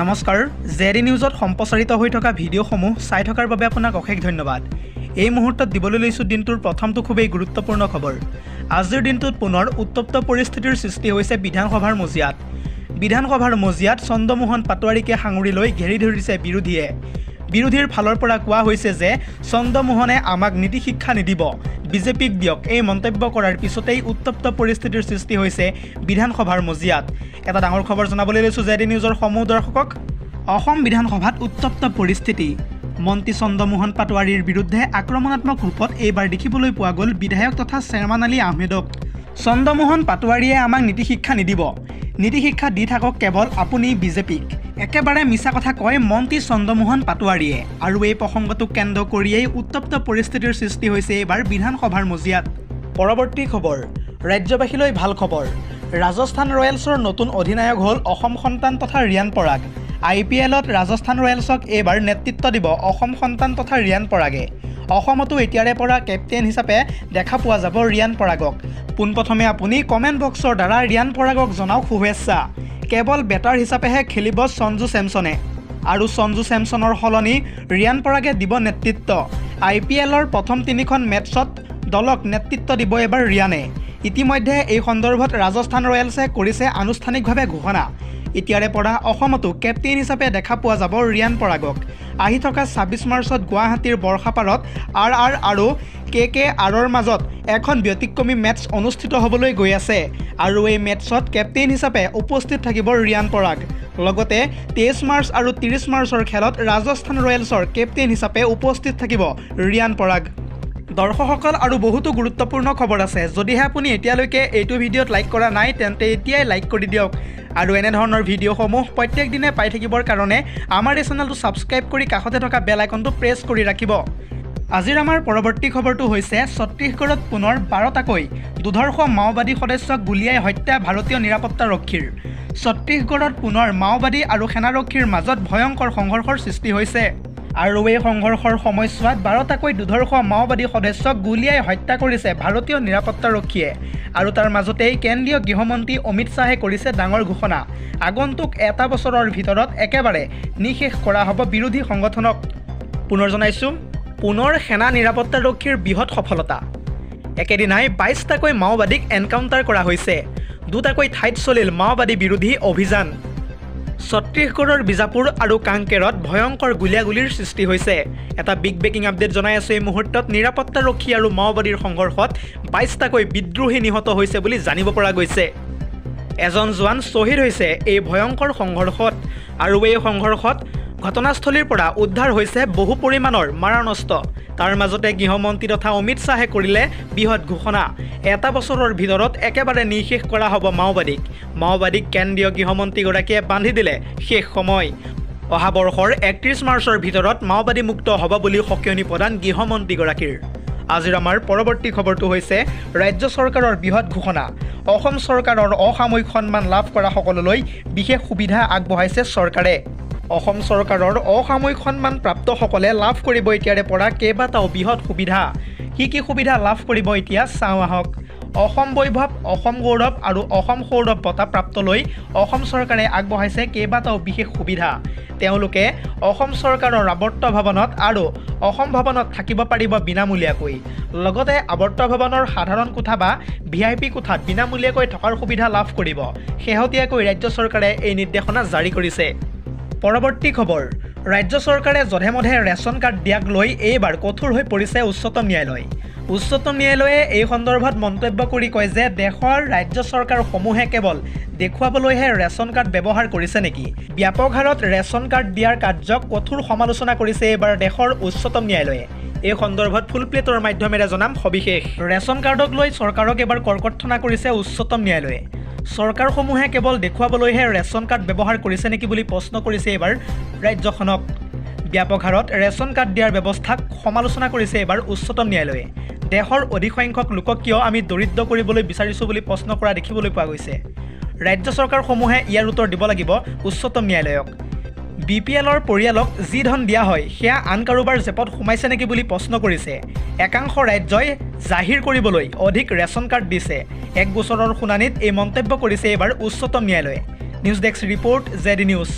নমস্কাৰ জেডি নিউজত সম্প্ৰচাৰিত হৈ থকা ভিডিঅ'সমূহ চাই থকাৰ বাবে আপোনাক অশেষ ধন্যবাদ। এই মুহূৰ্তত দিবলৈ লৈছোঁ দিনটোৰ প্ৰথমটো খুবেই গুৰুত্বপূৰ্ণ খবৰ। আজিৰ দিনটোত পুনৰ উত্তপ্ত পৰিস্থিতিৰ সৃষ্টি হৈছে বিধানসভাৰ মজিয়াত। বিধানসভাৰ মজিয়াত চন্দ্ৰমোহন পাটোৱাৰীকে সাঙুৰি লৈ ঘেৰি ধৰিছে বিৰোধীয়ে। বিৰোধীৰ ফালৰ পৰা কোৱা হৈছে যে চন্দ্ৰমোহনে আমাক নীতি শিক্ষা নিদিব, বিজেপিক দিয়ক। এই মন্তব্য কৰাৰ পিছতেই উত্তপ্ত পৰিস্থিতিৰ সৃষ্টি হৈছে বিধানসভাৰ মজিয়াত। এটা ডাঙৰ খবৰ জনাবলৈ লৈছোঁ জেডি নিউজৰ সমূহ দৰ্শকক। অসম বিধানসভাত উত্তপ্ত পৰিস্থিতি। মন্ত্ৰী চন্দ্ৰমোহন পাটোৱাৰীৰ বিৰুদ্ধে আক্ৰমণাত্মক ৰূপত এইবাৰ দেখিবলৈ পোৱা গ'ল বিধায়ক তথা চেয়াৰমান আলী আহমেদক। চন্দ্ৰমোহন পাটোৱাৰীয়ে আমাক নীতি শিক্ষা নিদিব, নীতি শিক্ষা দি থাকক কেৱল আপুনি বিজেপিক। একেবাৰে মিছা কথা কয় মন্ত্ৰী চন্দ্ৰমোহন পাটোৱাৰীয়ে। আৰু এই প্ৰসংগটোক কেন্দ্ৰ কৰিয়েই উত্তপ্ত পৰিস্থিতিৰ সৃষ্টি হৈছে এইবাৰ বিধানসভাৰ মজিয়াত। পৰৱৰ্তী খবৰ, ৰাজ্যবাসীলৈ ভাল খবৰ। ৰাজস্থান ৰয়েলছৰ নতুন অধিনায়ক হ'ল অসম সন্তান তথা ৰিয়ান পৰাগ। IPLত ৰাজস্থান ৰয়েলছক এইবাৰ নেতৃত্ব দিব অসম সন্তান তথা ৰিয়ান পৰাগে। অসমতো এতিয়াৰে পৰা কেপ্টেইন হিচাপে দেখা পোৱা যাব ৰিয়ান পৰাগক। পোনপ্ৰথমে আপুনি কমেণ্ট বক্সৰ দ্বাৰা ৰিয়ান পৰাগক জনাওক শুভেচ্ছা। কেৱল বেটাৰ হিচাপেহে খেলিব সঞ্জু চেমছনে, আৰু সঞ্জু চেমছনৰ সলনি ৰিয়ান পৰাগে দিব নেতৃত্ব। IPLৰ প্ৰথম 3খন মেটছত দলক নেতৃত্ব দিব এবাৰ ৰিয়ানে। ইতিমধ্যে এই সন্দৰ্ভত ৰাজস্থান ৰয়েলছে কৰিছে আনুষ্ঠানিকভাৱে ঘোষণা। এতিয়াৰে পৰা অসমতো কেপ্টেইন হিচাপে দেখা পোৱা যাব ৰিয়ান পৰাগক। আহি থকা 26 মাৰ্চত গুৱাহাটীৰ বৰ্ষাপাৰত RR আৰু KKRৰ মাজত এখন ব্যতিক্ৰমী মেটছ অনুষ্ঠিত হ'বলৈ গৈ আছে, আৰু এই মেটছত কেপ্টেইন হিচাপে উপস্থিত থাকিব ৰিয়ান পৰাগ। লগতে 23 মাৰ্চ আৰু 30 মাৰ্চৰ খেলত ৰাজস্থান ৰয়েলছৰ কেপ্টেইন হিচাপে উপস্থিত থাকিব ৰিয়ান পৰাগ। দৰ্শকসকল, আৰু বহুতো গুৰুত্বপূৰ্ণ খবৰ আছে। যদিহে আপুনি এতিয়ালৈকে এইটো ভিডিঅ'ত লাইক কৰা নাই তেন্তে এতিয়াই লাইক কৰি দিয়ক। আৰু এনেধৰণৰ ভিডিঅ'সমূহ প্ৰত্যেক দিনে পাই থাকিবৰ কাৰণে আমাৰ এই চেনেলটো ছাবস্ক্ৰাইব কৰি কাষতে থকা বেল আইকনটো প্ৰেছ কৰি ৰাখিব। আজিৰ আমাৰ পৰৱৰ্তী খবৰটো হৈছে ছত্তীশগড়ত পুনৰ 12টাকৈ দুৰ্ধৰ্ষ মাওবাদী সদস্যক গুলীয়াই হত্যা ভাৰতীয় নিৰাপত্তাৰক্ষীৰ। ছত্তীশগড়ত পুনৰ মাওবাদী আৰু সেনাৰক্ষীৰ মাজত ভয়ংকৰ সংঘৰ্ষৰ সৃষ্টি হৈছে। আৰু এই সংঘৰ্ষৰ সময়ছোৱাত 12টাকৈ দুৰ্ধৰ্ষ মাওবাদী সদস্যক গুলীয়াই হত্যা কৰিছে ভাৰতীয় নিৰাপত্তাৰক্ষীয়ে। আৰু তাৰ মাজতেই কেন্দ্ৰীয় গৃহমন্ত্ৰী অমিত শ্বাহে কৰিছে ডাঙৰ ঘোষণা। আগন্তুক এটা বছৰৰ ভিতৰত একেবাৰে নিঃশেষ কৰা হ'ব বিৰোধী সংগঠনক। পুনৰ জনাইছোঁ, পুনৰ সেনা নিৰাপত্তাৰক্ষীৰ বৃহৎ সফলতা। একেদিনাই 22টাকৈ মাওবাদীক এনকাউণ্টাৰ কৰা হৈছে। 2টাকৈ ঠাইত চলিল মাওবাদী বিৰোধী অভিযান। ছত্তীশগড়ৰ বিজাপুৰ আৰু কাংকেৰত ভয়ংকৰ গুলীয়াগুলীৰ সৃষ্টি হৈছে। এটা বিগ ব্ৰেকিং আপডেট জনাই আছোঁ এই মুহূৰ্তত। নিৰাপত্তাৰক্ষী আৰু মাওবাদীৰ সংঘৰ্ষত 22টাকৈ বিদ্ৰোহী নিহত হৈছে বুলি জানিব পৰা গৈছে। এজন জোৱান শ্বহীদ হৈছে এই ভয়ংকৰ সংঘৰ্ষত। আৰু এই সংঘৰ্ষত ঘটনাস্থলীৰ পৰা উদ্ধাৰ হৈছে বহু পৰিমাণৰ মাৰণাস্ত্ৰ। তাৰ মাজতে গৃহমন্ত্ৰী তথা অমিত শ্বাহে কৰিলে বৃহৎ ঘোষণা। এটা বছৰৰ ভিতৰত একেবাৰে নিঃশেষ কৰা হ'ব মাওবাদীক। মাওবাদীক কেন্দ্ৰীয় গৃহমন্ত্ৰীগৰাকীয়ে বান্ধি দিলে শেষ সময়। অহা বৰ্ষৰ 31 মাৰ্চৰ ভিতৰত মাওবাদী মুক্ত হ'ব বুলি সকিয়নি প্ৰদান গৃহমন্ত্ৰীগৰাকীৰ। আজিৰ আমাৰ পৰৱৰ্তী খবৰটো হৈছে ৰাজ্য চৰকাৰৰ বৃহৎ ঘোষণা। অসম চৰকাৰৰ অসামৰিক সন্মান লাভ কৰা সকললৈ বিশেষ সুবিধা আগবঢ়াইছে চৰকাৰে। অসম চৰকাৰৰ অসামৰিক সন্মান প্ৰাপ্তসকলে লাভ কৰিব এতিয়াৰে পৰা কেইবাটাও বৃহৎ সুবিধা। কি সুবিধা লাভ কৰিব এতিয়া চাওঁ আহক। অসম বৈভৱ, অসম গৌৰৱ আৰু অসম সৌৰভ বঁটা প্ৰাপ্তলৈ অসম চৰকাৰে আগবঢ়াইছে কেইবাটাও বিশেষ সুবিধা। তেওঁলোকে অসম চৰকাৰৰ আৱৰ্ত ভৱনত আৰু অসম ভৱনত থাকিব পাৰিব বিনামূলীয়াকৈ। লগতে আৱৰ্ত ভৱনৰ সাধাৰণ কোঠা বা VIP কোঠাত বিনামূলীয়াকৈ থকাৰ সুবিধা লাভ কৰিব। শেহতীয়াকৈ ৰাজ্য চৰকাৰে এই নিৰ্দেশনা জাৰি কৰিছে। পৰৱৰ্তী খবৰ, ৰাজ্য চৰকাৰে যধে-মধে ৰেচন কাৰ্ড দিয়াক লৈ এইবাৰ কঠোৰ হৈ পৰিছে উচ্চতম ন্যায়ালয়। উচ্চতম ন্যায়ালয়ে এই সন্দৰ্ভত মন্তব্য কৰি কয় যে দেশৰ ৰাজ্য চৰকাৰসমূহে কেৱল দেখুৱাবলৈহে ৰেচন কাৰ্ড ব্যৱহাৰ কৰিছে নেকি। ব্যাপক হাৰত ৰেচন কাৰ্ড দিয়াৰ কাৰ্যক কঠোৰ সমালোচনা কৰিছে এইবাৰ দেশৰ উচ্চতম ন্যায়ালয়ে। এই সন্দৰ্ভত ফুল প্লেটৰ মাধ্যমেৰে জনাম সবিশেষ। ৰেচন কাৰ্ডক লৈ চৰকাৰক এবাৰ কৰ্কটথনা কৰিছে উচ্চতম ন্যায়ালয়ে। চৰকাৰসমূহে কেৱল দেখুৱাবলৈহে ৰেচন কাৰ্ড ব্যৱহাৰ কৰিছে নেকি বুলি প্ৰশ্ন কৰিছে এইবাৰ ৰাজ্যখনক। ব্যাপক হাৰত ৰেচন কাৰ্ড দিয়াৰ ব্যৱস্থাক সমালোচনা কৰিছে এইবাৰ উচ্চতম ন্যায়ালয়ে। দেশৰ অধিক সংখ্যক লোকক কিয় আমি দৰিদ্ৰ কৰিবলৈ বিচাৰিছোঁ বুলি প্ৰশ্ন কৰা দেখিবলৈ পোৱা গৈছে। ৰাজ্য চৰকাৰসমূহে ইয়াৰ উত্তৰ দিব লাগিব উচ্চতম ন্যায়ালয়ক। BPLৰ পৰিয়ালক যি ধন দিয়া হয় সেয়া আন কাৰোবাৰ জেপত সোমাইছে নেকি বুলি প্ৰশ্ন কৰিছে। একাংশ ৰাজ্যই জাহিৰ কৰিবলৈ অধিক ৰেচন কাৰ্ড দিছে। এক গোচৰৰ শুনানিত এই মন্তব্য কৰিছে এইবাৰ উচ্চতম ন্যায়ালয়ে। News desk report JD news.